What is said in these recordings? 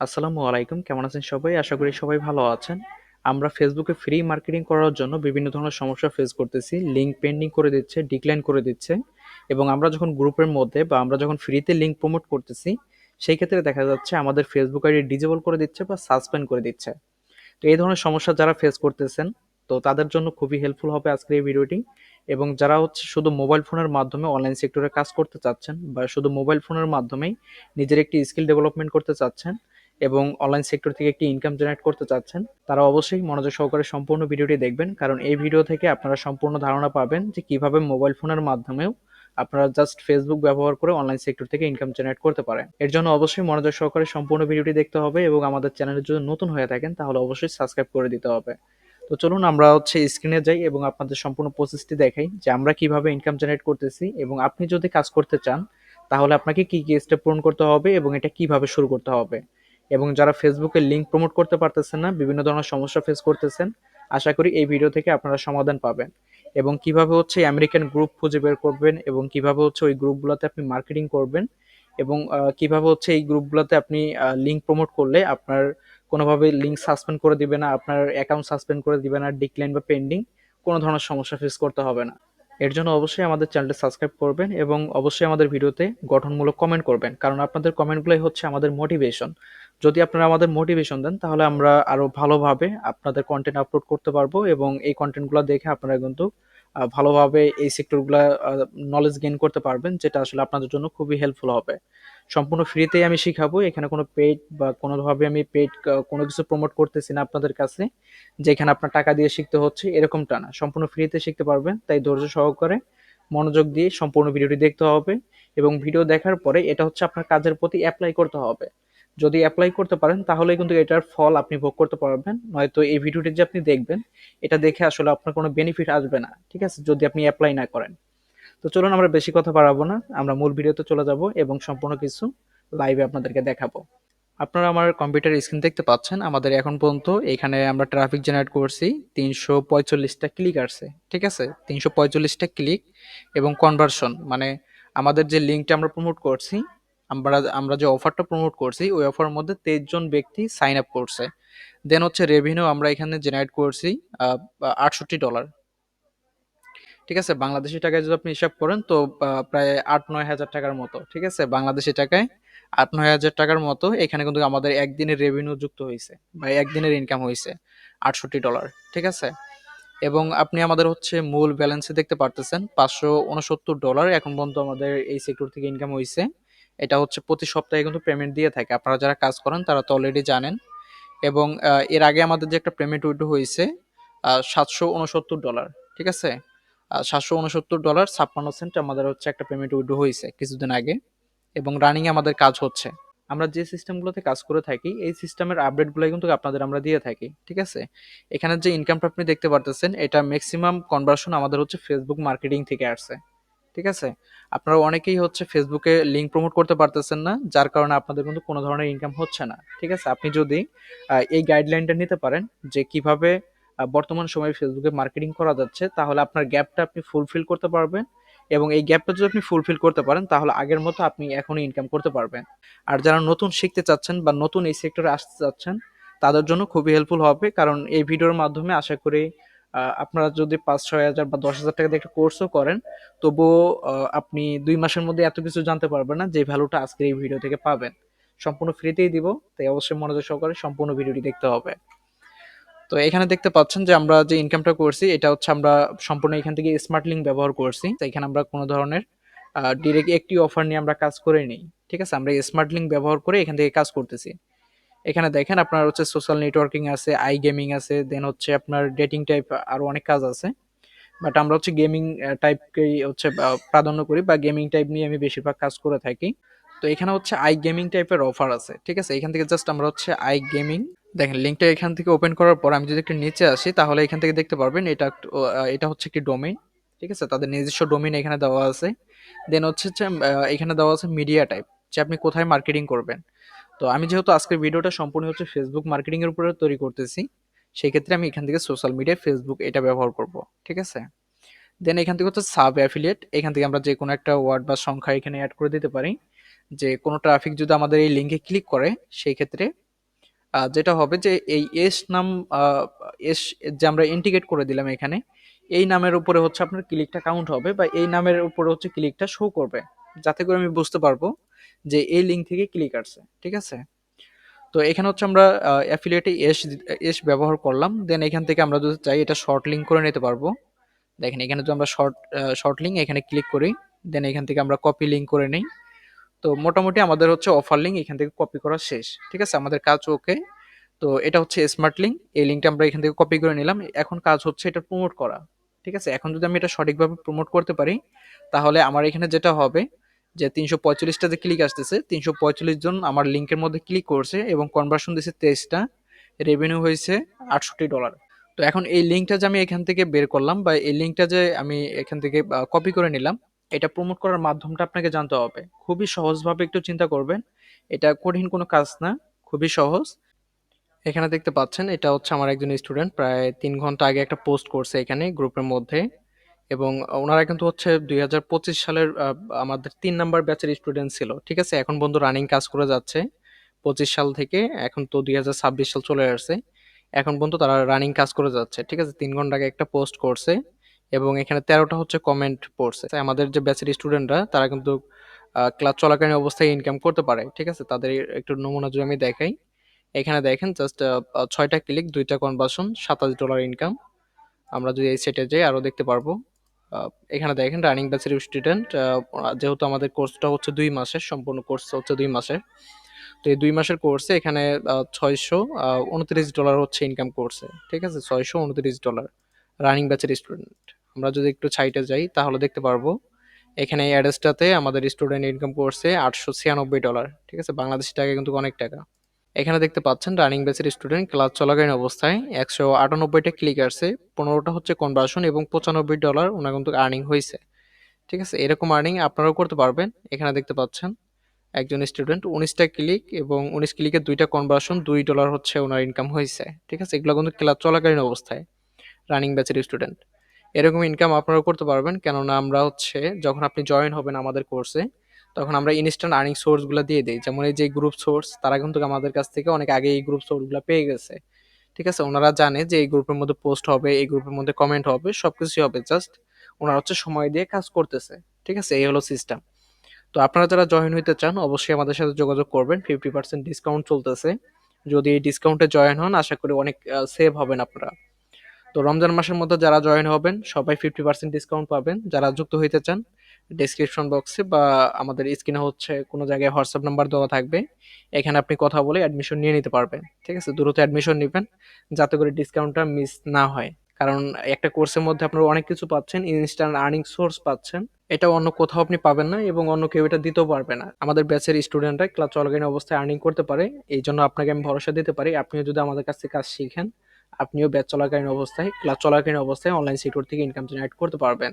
আসসালামু আলাইকুম। কেমন আছেন সবাই? আশা করি সবাই ভালো আছেন। আমরা ফেসবুকে ফ্রি মার্কেটিং করার জন্য বিভিন্ন ধরনের সমস্যা ফেস করতেছি। লিঙ্ক পেন্ডিং করে দিচ্ছে, ডিক্লাইন করে দিচ্ছে এবং আমরা যখন গ্রুপের মধ্যে বা আমরা যখন ফ্রিতে লিঙ্ক প্রমোট করতেছি, সেই ক্ষেত্রে দেখা যাচ্ছে আমাদের ফেসবুক আইডি ডিজেবল করে দিচ্ছে বা সাসপেন্ড করে দিচ্ছে। তো এই ধরনের সমস্যা যারা ফেস করতেছেন, তো তাদের জন্য খুবই হেল্পফুল হবে আজকের এই ভিডিওটি। এবং যারা হচ্ছে শুধু মোবাইল ফোনের মাধ্যমে অনলাইন সেক্টরে কাজ করতে চাচ্ছেন বা শুধু মোবাইল ফোনের মাধ্যমেই নিজের একটি স্কিল ডেভেলপমেন্ট করতে চাচ্ছেন এবং অনলাইন সেক্টর থেকে একটি ইনকাম জেনারেট করতে চাচ্ছেন, তারা অবশ্যই মনোযোগ সহকারে সম্পূর্ণ ভিডিওটি দেখবেন, কারণ এই ভিডিও থেকে আপনারা সম্পূর্ণ ধারণা পাবেন যে কিভাবে মোবাইল ফোনের মাধ্যমেও আপনারা জাস্ট ফেসবুক ব্যবহার করে অনলাইন সেক্টর থেকে ইনকাম জেনারেট করতে পারেন। এর জন্য অবশ্যই মনোযোগ সহকারে সম্পূর্ণ ভিডিওটি দেখতে হবে এবং আমাদের চ্যানেলে যদি নতুন হয়ে থাকেন তাহলে অবশ্যই সাবস্ক্রাইব করে দিতে হবে। তো চলুন আমরা হচ্ছে স্ক্রিনে যাই এবং আপনাদের সম্পূর্ণ প্রসেসটি দেখাই যে আমরা কিভাবে ইনকাম জেনারেট করতেছি, এবং আপনি যদি কাজ করতে চান তাহলে আপনাকে কি কি স্টেপ পূরণ করতে হবে এবং এটা কিভাবে শুরু করতে হবে। এবং যারা ফেসবুকে লিংক প্রমোট করতে পারতেছেন না, বিভিন্ন ধরনের সমস্যা ফেস করতেছেন, আশা করি এই ভিডিও থেকে আপনারা সমাধান পাবেন। এবং কিভাবে হচ্ছে আমেরিকান গ্রুপ খুঁজে বের করবেন এবং কিভাবে হচ্ছে ওই গ্রুপগুলোতে আপনি মার্কেটিং করবেন এবং কিভাবে হচ্ছে এই গ্রুপগুলোতে আপনি লিংক প্রমোট করলে আপনার কোনোভাবে লিংক সাসপেন্ড করে দিবে না, আপনার অ্যাকাউন্ট সাসপেন্ড করে দিবে না, ডিক্লাইন বা পেন্ডিং কোনো ধরনের সমস্যা ফেস করতে হবে না। এর জন্য অবশ্যই আমাদের চ্যানেলটা সাবস্ক্রাইব করবেন এবং অবশ্যই আমাদের ভিডিওতে গঠনমূলক কমেন্ট করবেন, কারণ আপনাদের কমেন্টগুলোই হচ্ছে আমাদের মোটিভেশন। যদি আপনারা আমাদের মোটিভেশন দেন তাহলে আমরা আরো ভালোভাবে আপনাদের কন্টেন্ট আপলোড করতে পারবো এবং এই কন্টেন্টগুলো দেখে আপনারা কিন্তু ভালোভাবে এই সেক্টরগুলো নলেজ গেইন করতে পারবেন, যেটা আসলে আপনাদের জন্য খুবই হেল্পফুল হবে। সম্পূর্ণ ফ্রিতেই আমি শিখাবো, এখানে কোনো পেইড বা কোনোভাবে আমি পেইড কোনো কিছু প্রমোট করতেছি না আপনাদের কাছে, যেখানে আপনার টাকা দিয়ে শিখতে হচ্ছে এরকমটা না। সম্পূর্ণ ফ্রিতে শিখতে পারবেন, তাই ধৈর্য সহকারে মনোযোগ দিয়ে সম্পূর্ণ ভিডিওটি দেখতে হবে এবং ভিডিও দেখার পরে এটা হচ্ছে আপনার কাজের প্রতি অ্যাপ্লাই করতে হবে। যদি অ্যাপ্লাই করতে পারেন তাহলে কিন্তু এটার ফল আপনি ভোগ করতে পারবেন, নয়তো এই ভিডিওটি যে আপনি দেখবেন এটা দেখে আসলে আপনার কোনো বেনিফিট আসবে না, ঠিক আছে, যদি আপনি অ্যাপ্লাই না করেন। তো চলুন আমরা বেশি কথা বাড়াবো না, আমরা মূল ভিডিওতে চলে যাব এবং সম্পূর্ণ কিছু লাইভে আপনাদেরকে দেখাবো। আপনারা আমার কম্পিউটার স্ক্রিন দেখতে পাচ্ছেন, আমাদের এখন পর্যন্ত এখানে আমরা ট্রাফিক জেনারেট করছি 345টা ক্লিক আসছে, ঠিক আছে, 345টা ক্লিক এবং কনভার্সন মানে আমাদের যে লিঙ্কটা আমরা প্রমোট করছি, আমরা আমরা যে অফারটা প্রমোট করছি ওই অফারের মধ্যে 23 জন ব্যক্তি সাইন আপ করছে। দেন হচ্ছে রেভিনিউ আমরা এখানে জেনারেট করছি $68, ঠিক আছে। বাংলাদেশি টাকায় যদি আপনি হিসাব করেন তো প্রায় 8-9 হাজার টাকার মতো, ঠিক আছে, বাংলাদেশি টাকায় 8-9 হাজার টাকার মতো এখানে কিন্তু আমাদের একদিনের রেভিনিউ যুক্ত হয়েছে বা একদিনের ইনকাম হয়েছে $68, ঠিক আছে। এবং আপনি আমাদের হচ্ছে মূল ব্যালেন্সে দেখতে পারতেছেন $569 এখন পর্যন্ত আমাদের এই সেক্টর থেকে ইনকাম হয়েছে। এটা হচ্ছে প্রতি সপ্তাহে কিন্তু পেমেন্ট দিয়ে থাকে, আপনারা যারা কাজ করেন তারা তো অলরেডি জানেন। এবং এর আগে আমাদের যে একটা পেমেন্ট উইথড্র হয়েছে $769, ঠিক আছে, $769.56 আমাদের হচ্ছে একটা পেমেন্ট উইথড্র হয়েছে কিছুদিন আগে এবং রানিং এ আমাদের কাজ হচ্ছে। আমরা যে সিস্টেমগুলোতে কাজ করে থাকি এই সিস্টেমের আপডেটগুলো কিন্তু আপনাদের আমরা দিয়ে থাকি, ঠিক আছে। এখানে যে ইনকামটা আপনি দেখতে পারতেছেন এটা ম্যাক্সিমাম কনভার্সন আমাদের হচ্ছে ফেসবুক মার্কেটিং থেকে আসছে, ঠিক আছে। আপনারা অনেকেই হচ্ছে ফেসবুকে লিঙ্ক প্রমোট করতে পারতেছেন না, যার কারণে আপনাদের কিন্তু কোনো ধরনের ইনকাম হচ্ছে না, ঠিক আছে। আপনি যদি এই গাইডলাইনটা নিতে পারেন যে কিভাবে বর্তমান সময়ে ফেসবুকে মার্কেটিং করা যাচ্ছে, তাহলে আপনার গ্যাপটা আপনি ফুলফিল করতে পারবেন এবং এই গ্যাপটা যদি আপনি ফুলফিল করতে পারেন তাহলে আগের মতো আপনি এখনই ইনকাম করতে পারবেন। আর যারা নতুন শিখতে চাচ্ছেন বা নতুন এই সেক্টরে আসতে চাচ্ছেন তাদের জন্য খুবই হেল্পফুল হবে, কারণ এই ভিডিওর মাধ্যমে আশা করি আপনারা যদি 5-6 হাজার বা 10 হাজার টাকা দিয়ে একটা কোর্সও করেন, তবুও আপনি 2 মাসের মধ্যে এত কিছু জানতে পারবেন না যে ভ্যালুটা আজকে এই ভিডিও থেকে পাবেন। সম্পূর্ণ ফ্রিতেই দিব, তাই অবশ্যই মনোযোগ সহকারে সম্পূর্ণ ভিডিওটি দেখতে হবে। তো এখানে দেখতে পাচ্ছেন যে আমরা যে ইনকামটা করছি এটা হচ্ছে আমরা সম্পূর্ণ এখান থেকে স্মার্ট লিঙ্ক ব্যবহার করছি, তো এখানে আমরা কোনো ধরনের ডিরেক্ট একটি অফার নিয়ে আমরা কাজ করে নেই, ঠিক আছে, আমরা স্মার্ট লিঙ্ক ব্যবহার করে এখান থেকে কাজ করতেছি। এখানে দেখেন আপনার হচ্ছে সোশ্যাল নেটওয়ার্কিং আছে, আই গেমিং আছে, দেন হচ্ছে আপনার ডেটিং টাইপ আরো অনেক কাজ আছে। বাট আমরা হচ্ছে গেমিং টাইপকেই হচ্ছে প্রাধান্য করি বা গেমিং টাইপ নিয়ে আমি বেশিরভাগ কাজ করে থাকি। তো এখানে হচ্ছে আই গেমিং টাইপের অফার আছে, ঠিক আছে। এখান থেকে জাস্ট আমরা হচ্ছে আই গেমিং, দেখেন লিঙ্কটা এখান থেকে ওপেন করার পর আমি যদি একটু নিচে আসি তাহলে এখান থেকে দেখতে পারবেন এটা হচ্ছে একটি ডোমেইন, ঠিক আছে, তাদের নিজস্ব ডোমেইন এখানে দেওয়া আছে। দেন হচ্ছে এখানে দেওয়া আছে মিডিয়া টাইপ, যে আপনি কোথায় মার্কেটিং করবেন। তো আমি যেহেতু আজকের ভিডিওটা সম্পূর্ণ হচ্ছে ফেসবুক মার্কেটিং এর উপরে তৈরি করতেছি, সেই ক্ষেত্রে আমি এখান থেকে সোশ্যাল মিডিয়া ফেসবুক এটা ব্যবহার করব, ঠিক আছে। দেন এখান থেকে হচ্ছে সাব অ্যাফিলিয়েট, এখান থেকে আমরা যে কোনো একটা ওয়ার্ড বা সংখ্যা এখানে অ্যাড করে দিতে পারি, যে কোনো ট্রাফিক যদি আমাদের এই লিঙ্কে ক্লিক করে সেই ক্ষেত্রে যেটা হবে যে এই এস নাম, আহ, এস যে আমরা ইন্ডিকেট করে দিলাম এখানে, এই নামের উপরে হচ্ছে আপনার ক্লিকটা কাউন্ট হবে, বা এই নামের উপরে হচ্ছে ক্লিকটা শো করবে, যাতে করে আমি বুঝতে পারবো যে এই লিঙ্ক থেকে ক্লিক আসছে। ঠিক আছে? তো এখানে হচ্ছে আমরা অ্যাফিলিয়েটে এস এস ব্যবহার করলাম। দেন এখান থেকে আমরা যদি চাই এটা শর্ট লিঙ্ক করে নিতে পারবো। দেখেন এখানে যদি আমরা শর্ট লিঙ্ক এখানে ক্লিক করি, দেন এখান থেকে আমরা কপি লিঙ্ক করে নিই। তো মোটামুটি আমাদের হচ্ছে অফার লিঙ্ক এখান থেকে কপি করা শেষ। ঠিক আছে, আমাদের কাজ ওকে। তো এটা হচ্ছে স্মার্ট লিঙ্ক, এই লিঙ্কটা আমরা এখান থেকে কপি করে নিলাম। এখন কাজ হচ্ছে এটা প্রমোট করা। ঠিক আছে, এখন যদি আমি এটা সঠিকভাবে প্রমোট করতে পারি, তাহলে আমার এখানে যেটা হবে যে 345টা যে ক্লিক আসতেছে, 345 জন আমার লিঙ্কের মধ্যে ক্লিক করছে এবং কনভার্সন দিয়েছে 23টা, রেভিনিউ হয়েছে $68। তো এখন এই লিঙ্কটা যে আমি এখান থেকে বের করলাম, বা এই লিঙ্কটা যে আমি এখান থেকে কপি করে নিলাম, এটা প্রমোট করার মাধ্যমটা আপনাকে জানতে হবে। খুবই সহজভাবে একটু চিন্তা করবেন, এটা কঠিন কোনো কাজ না, খুবই সহজ। এখানে দেখতে পাচ্ছেন এটা হচ্ছে আমার একজন স্টুডেন্ট, প্রায় 3 ঘন্টা আগে একটা পোস্ট করছে এখানে গ্রুপের মধ্যে। এবং ওনারা কিন্তু হচ্ছে 2025 সালের আমাদের 3 নাম্বার ব্যাচের স্টুডেন্ট ছিল। ঠিক আছে, এখন বন্ধু রানিং কাজ করে যাচ্ছে 25 সাল থেকে, এখন তো 2026 সাল চলে আসছে, এখন পর্যন্ত তারা রানিং কাজ করে যাচ্ছে। ঠিক আছে, 3 ঘন্টা আগে একটা পোস্ট করছে এবং এখানে 13টা হচ্ছে কমেন্ট পড়ছে। আমাদের যে ব্যাচের স্টুডেন্টরা তারা কিন্তু ক্লাস চলাকালীন অবস্থায় ইনকাম করতে পারে। ঠিক আছে, তাদের একটু নমুনা যদি আমি দেখাই, এখানে দেখেন জাস্ট 6টা ক্লিক, 2টা কনভার্সন, $27 ইনকাম। আমরা যদি এই সেটে যাই আরো দেখতে পারবো। এখানে দেখেন রানিং ব্যাচের স্টুডেন্ট, যেহেতু আমাদের কোর্সটা হচ্ছে 2 মাসের, সম্পূর্ণ কোর্স হচ্ছে 2 মাসের। তো এই 2 মাসের কোর্সে এখানে $629 হচ্ছে ইনকাম করছে। ঠিক আছে, $629 রানিং ব্যাচের স্টুডেন্ট। আমরা যদি একটু সাইটে যাই তাহলে দেখতে পারবো এখানে এই অ্যাড্রেসটাতে আমাদের স্টুডেন্ট ইনকাম করছে $896। ঠিক আছে, বাংলাদেশি টাকা কিন্তু অনেক টাকা। এখানে দেখতে পাচ্ছেন রানিং ব্যাচের স্টুডেন্ট ক্লাস চলাকালীন অবস্থায় 198টা ক্লিক আসছে, 15টা হচ্ছে কনভার্সন এবং $95 ওনার কিন্তু আর্নিং হয়েছে। ঠিক আছে, এরকম আর্নিং আপনারাও করতে পারবেন। এখানে দেখতে পাচ্ছেন একজন স্টুডেন্ট 19টা ক্লিক এবং 19 ক্লিকে 2টা কনভার্সন, $2 হচ্ছে ওনার ইনকাম হয়েছে। ঠিক আছে, এগুলো কিন্তু ক্লাস চলাকালীন অবস্থায় রানিং ব্যাচের স্টুডেন্ট। এরকম ইনকাম আপনারাও করতে পারবেন, কেননা আমরা হচ্ছে যখন আপনি জয়েন হবেন আমাদের কোর্সে, তখন আমরা ইনস্ট্যান্ট আর্নিং সোর্সগুলো দিয়ে দিই। যেমন এই যে গ্রুপ সোর্স, তারা কিন্তু আমাদের কাছ থেকে অনেক আগে এই গ্রুপ সোর্সগুলো পেয়ে গেছে। ঠিক আছে, ওনারা জানে যে এই গ্রুপের মধ্যে পোস্ট হবে, এই গ্রুপের মধ্যে কমেন্ট হবে, সবকিছুই হবে, জাস্ট ওনারা হচ্ছে সময় দিয়ে কাজ করতেছে। ঠিক আছে, এই হলো সিস্টেম। তো আপনারা যারা জয়েন হইতে চান অবশ্যই আমাদের সাথে যোগাযোগ করবেন, 50% ডিসকাউন্ট চলতেছে। যদি এই ডিসকাউন্টে জয়েন হন আশা করি অনেক সেভ হবেন আপনারা। তো রমজান মাসের মধ্যে যারা জয়েন হবেন সবাই 50% ডিসকাউন্ট পাবেন। যারা যুক্ত হইতে চান, ডেসক্রিপশন বক্সে বা আমাদের স্ক্রিনে হচ্ছে কোনো জায়গায় হোয়াটসঅ্যাপ নাম্বার দেওয়া থাকবে, এখানে আপনি কথা বলে অ্যাডমিশন নিয়ে নিতে পারবেন। ঠিক আছে, দ্রুত অ্যাডমিশন নেবেন যাতে করে ডিসকাউন্টটা মিস না হয়। কারণ একটা কোর্সের মধ্যে আপনারা অনেক কিছু পাচ্ছেন, ইনস্ট্যান্ট আর্নিং সোর্স পাচ্ছেন, এটা অন্য কোথাও আপনি পাবেন না এবং অন্য কেউ এটা দিতেও পারবে না। আমাদের ব্যাচের স্টুডেন্টরা ক্লাস চলাকালীন অবস্থায় আর্নিং করতে পারে, এই জন্য আপনাকে আমি ভরসা দিতে পারি আপনিও যদি আমাদের কাছ থেকে কাজ শিখেন, আপনিও ব্যাচ চলাকালীন অবস্থায়, ক্লাস চলাকালীন অবস্থায় অনলাইন সিকিউর থেকে ইনকাম জেনারেট করতে পারবেন।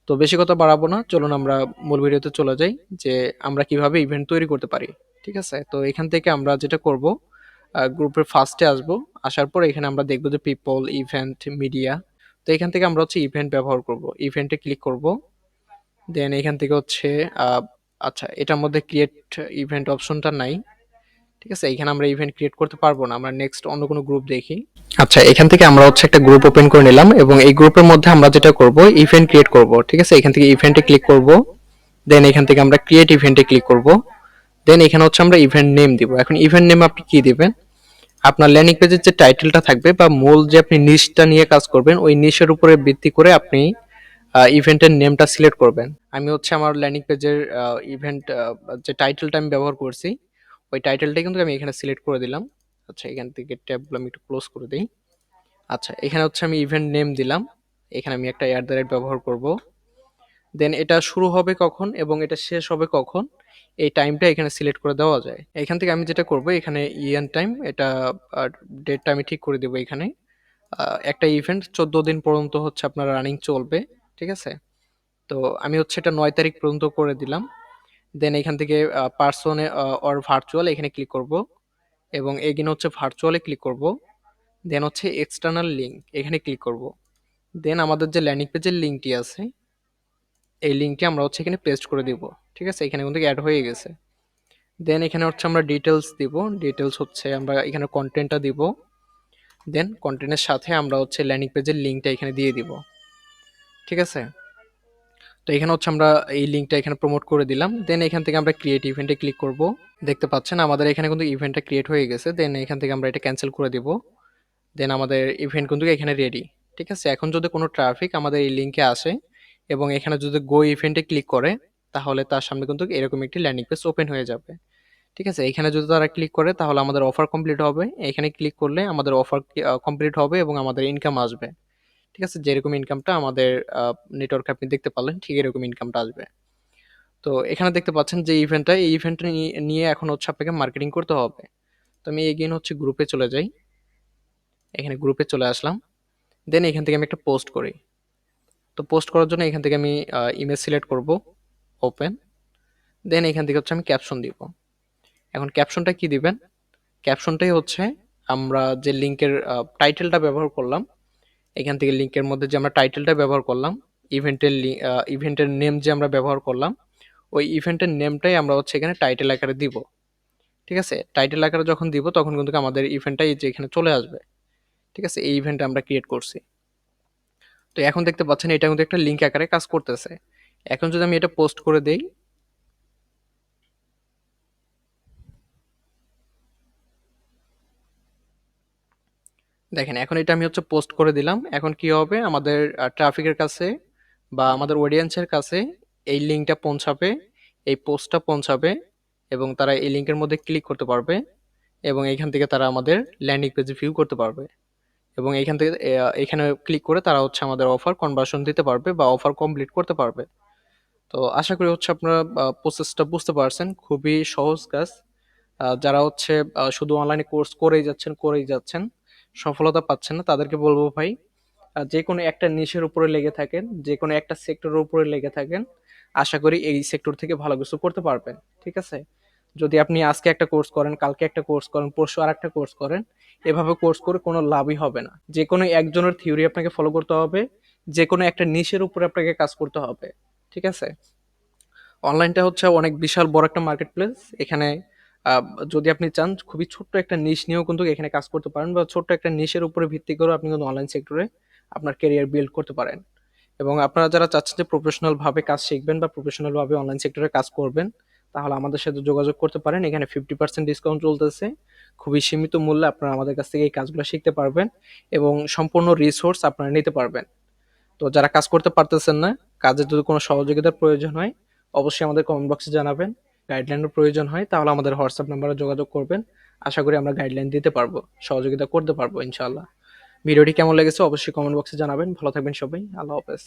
তো বেশি কথা বাড়াবো না, চলুন আমরা মূল ভিডিওতে চলে যাই যে আমরা কিভাবে ইভেন্ট তৈরি করতে পারি। ঠিক আছে, তো এখান থেকে আমরা যেটা করব, গ্রুপের ফার্স্টে আসবো, আসার পর এখানে আমরা দেখবো যে পিপল, ইভেন্ট, মিডিয়া। তো এখান থেকে আমরা হচ্ছে ইভেন্ট ব্যবহার করব, ইভেন্টে ক্লিক করব। দেন এখান থেকে হচ্ছে আহ, আচ্ছা, এটার মধ্যে ক্রিয়েট ইভেন্ট অপশনটা নাই। ঠিক আছে, এখানে আমরা ইভেন্ট ক্রিয়েট করতে পারবো না, আমরা নেক্সট অন্য কোনো গ্রুপ দেখি। আচ্ছা, এখান থেকে আমরা হচ্ছে একটা গ্রুপ ওপেন করে নিলাম এবং এই গ্রুপের মধ্যে আমরা যেটা করব ইভেন্ট ক্রিয়েট করব। ঠিক আছে, এখান থেকে ইভেন্টে ক্লিক করব। দেন এখান থেকে আমরা ক্রিয়েট ইভেন্টে ক্লিক করব। দেন এখানে হচ্ছে আমরা ইভেন্ট নেম দিব। এখন ইভেন্ট নেম আপনি কি দিবেন? আপনার ল্যান্ডিং পেজের যে টাইটেলটা থাকবে বা মূল যে আপনি নিশটা নিয়ে কাজ করবেন, ওই নিশের উপরে ভিত্তি করে আপনি ইভেন্টের নেমটা সিলেক্ট করবেন। আমি হচ্ছে আমার ল্যান্ডিং পেজের ইভেন্ট যে টাইটেলটা আমি ব্যবহার করছি, ওই টাইটেলটা কিন্তু আমি এখানে সিলেক্ট করে দিলাম। আচ্ছা, এখান থেকে ট্যাবগুলো আমি একটু ক্লোজ করে দিই। আচ্ছা, এখানে হচ্ছে আমি ইভেন্ট নেম দিলাম, এখানে আমি একটা ব্যবহার করব। দেন এটা শুরু হবে কখন এবং এটা শেষ হবে কখন, এই টাইমটা এখানে সিলেক্ট করে দেওয়া যায়। এখান থেকে আমি যেটা করব এখানে ইএন টাইম, এটা ডেটটা আমি ঠিক করে দেবো এখানে। একটা ইভেন্ট 14 দিন পর্যন্ত হচ্ছে আপনার রানিং চলবে। ঠিক আছে, তো আমি হচ্ছে এটা 9 তারিখ পর্যন্ত করে দিলাম। দেন এখান থেকে পার্সনে অর ভার্চুয়াল এখানে ক্লিক করব এবং এগিন হচ্ছে ভার্চুয়ালে ক্লিক করব। দেন হচ্ছে এক্সটার্নাল লিঙ্ক এখানে ক্লিক করব। দেন আমাদের যে ল্যান্ডিং পেজের লিঙ্কটি আছে, এই লিঙ্কটি আমরা হচ্ছে এখানে পেস্ট করে দিব। ঠিক আছে, এখানে কিন্তু অ্যাড হয়ে গেছে। দেন এখানে হচ্ছে আমরা ডিটেলস দিব। ডিটেলস হচ্ছে আমরা এখানে কন্টেন্টটা দিব। দেন কন্টেন্টের সাথে আমরা হচ্ছে ল্যান্ডিং পেজের লিঙ্কটা এখানে দিয়ে দিব। ঠিক আছে? তো এখানে হচ্ছে আমরা এই লিঙ্কটা এখানে প্রমোট করে দিলাম। দেন এখান থেকে আমরা ক্রিয়েট ইভেন্টে ক্লিক করব। দেখতে পাচ্ছেন আমাদের এখানে কিন্তু ইভেন্টটা ক্রিয়েট হয়ে গেছে। দেন এখান থেকে আমরা এটা ক্যানসেল করে দিব। দেন আমাদের ইভেন্ট কিন্তু এখানে রেডি। ঠিক আছে? এখন যদি কোনো ট্রাফিক আমাদের এই লিঙ্কে আসে এবং এখানে যদি গো ইভেন্টে ক্লিক করে, তাহলে তার সামনে কিন্তু এরকম একটি ল্যান্ডিং পেজ ওপেন হয়ে যাবে। ঠিক আছে? এখানে যদি তারা ক্লিক করে তাহলে আমাদের অফার কমপ্লিট হবে। এখানে ক্লিক করলে আমাদের অফার কমপ্লিট হবে এবং আমাদের ইনকাম আসবে। ঠিক আছে? যেরকম ইনকামটা আমাদের নেটওয়ার্কে আপনি দেখতে পারলেন, ঠিক এরকম ইনকামটা আসবে। তো এখানে দেখতে পাচ্ছেন যে ইভেন্টটা, এই ইভেন্টটা নিয়ে এখন হচ্ছে আপনাকে মার্কেটিং করতে হবে। তো আমি এগেইন হচ্ছে গ্রুপে চলে যাই। এখানে গ্রুপে চলে আসলাম। দেন এখান থেকে আমি একটা পোস্ট করি। তো পোস্ট করার জন্য এখান থেকে আমি ইমেজ সিলেক্ট করব, ওপেন। দেন এখান থেকে হচ্ছে আমি ক্যাপশন দিব। এখন ক্যাপশনটা কি দিবেন? ক্যাপশনটাই হচ্ছে আমরা যে লিঙ্কের টাইটেলটা ব্যবহার করলাম, এখান থেকে লিঙ্কের মধ্যে যে আমরা টাইটেলটা ব্যবহার করলাম, ইভেন্টের ইভেন্টের নেম যে আমরা ব্যবহার করলাম, ওই ইভেন্টের নেমটাই আমরা হচ্ছে এখানে টাইটেল আকারে দিব। ঠিক আছে? টাইটেল আকারে যখন দিব তখন কিন্তু আমাদের ইভেন্টটা এই যে এখানে চলে আসবে। ঠিক আছে? এই ইভেন্টটা আমরা ক্রিয়েট করছি। তো এখন দেখতে পাচ্ছেন এটা কিন্তু একটা লিঙ্ক আকারে কাজ করতেছে। এখন যদি আমি এটা পোস্ট করে দেই, দেখেন এখন এটা আমি হচ্ছে পোস্ট করে দিলাম। এখন কি হবে? আমাদের ট্রাফিকের কাছে বা আমাদের অডিয়েন্সের কাছে এই লিঙ্কটা পৌঁছাবে, এই পোস্টটা পৌঁছাবে এবং তারা এই লিঙ্কের মধ্যে ক্লিক করতে পারবে এবং এখান থেকে তারা আমাদের ল্যান্ডিং পেজে ভিউ করতে পারবে এবং এখান থেকে এখানে ক্লিক করে তারা হচ্ছে আমাদের অফার কনভার্সন দিতে পারবে বা অফার কমপ্লিট করতে পারবে। তো আশা করি হচ্ছে আপনারা প্রসেসটা বুঝতে পারছেন। খুবই সহজ কাজ। যারা হচ্ছে শুধু অনলাইনে কোর্স করেই যাচ্ছেন, সফলতা পাচ্ছেন না, তাদেরকে বলবো ভাই, যে কোনো একটা নিশের উপরে লেগে থাকেন, যে কোনো একটা সেক্টরের উপরে লেগে থাকেন, আশা করি এই সেক্টর থেকে ভালো কিছু করতে পারবেন। ঠিক আছে? যদি আপনি আজকে একটা কোর্স করেন, কালকে একটা কোর্স করেন, পরশু আর একটা কোর্স করেন, এভাবে কোর্স করে কোনো লাভই হবে না। যে কোনো একজনের থিওরি আপনাকে ফলো করতে হবে, যে কোনো একটা নিশের উপরে আপনাকে কাজ করতে হবে। ঠিক আছে? অনলাইনটা হচ্ছে অনেক বিশাল বড় একটা মার্কেট প্লেস। এখানে আহ, যদি আপনি চান খুবই ছোট্ট একটা নিশ নিয়েও কিন্তু এখানে কাজ করতে পারেন বা ছোট্ট একটা নিশের উপরে ভিত্তি করে আপনি কিন্তু অনলাইন সেক্টরে আপনার ক্যারিয়ার বিল্ড করতে পারেন। এবং আপনারা যারা চাচ্ছেন যে প্রফেশনাল ভাবে কাজ শিখবেন বা প্রফেশনাল ভাবে অনলাইন সেক্টরে কাজ করবেন, তাহলে আমাদের সাথে যোগাযোগ করতে পারেন। এখানে 50% ডিসকাউন্ট চলতেছে। খুবই সীমিত মূল্যে আপনারা আমাদের কাছ থেকে এই কাজগুলো শিখতে পারবেন এবং সম্পূর্ণ রিসোর্স আপনারা নিতে পারবেন। তো যারা কাজ করতে পারতেছেন না, কাজের যদি কোনো সহযোগিতার প্রয়োজন হয়, অবশ্যই আমাদের কমেন্ট বক্সে জানাবেন। গাইডলাইনের প্রয়োজন হয় তাহলে আমাদের হোয়াটসঅ্যাপ নাম্বারে যোগাযোগ করবেন। আশা করি আমরা গাইডলাইন দিতে পারবো, সহযোগিতা করতে পারবো ইনশাআল্লাহ। ভিডিওটি কেমন লেগেছে অবশ্যই কমেন্ট বক্সে জানাবেন। ভালো থাকবেন সবাই। আল্লাহ হাফেজ।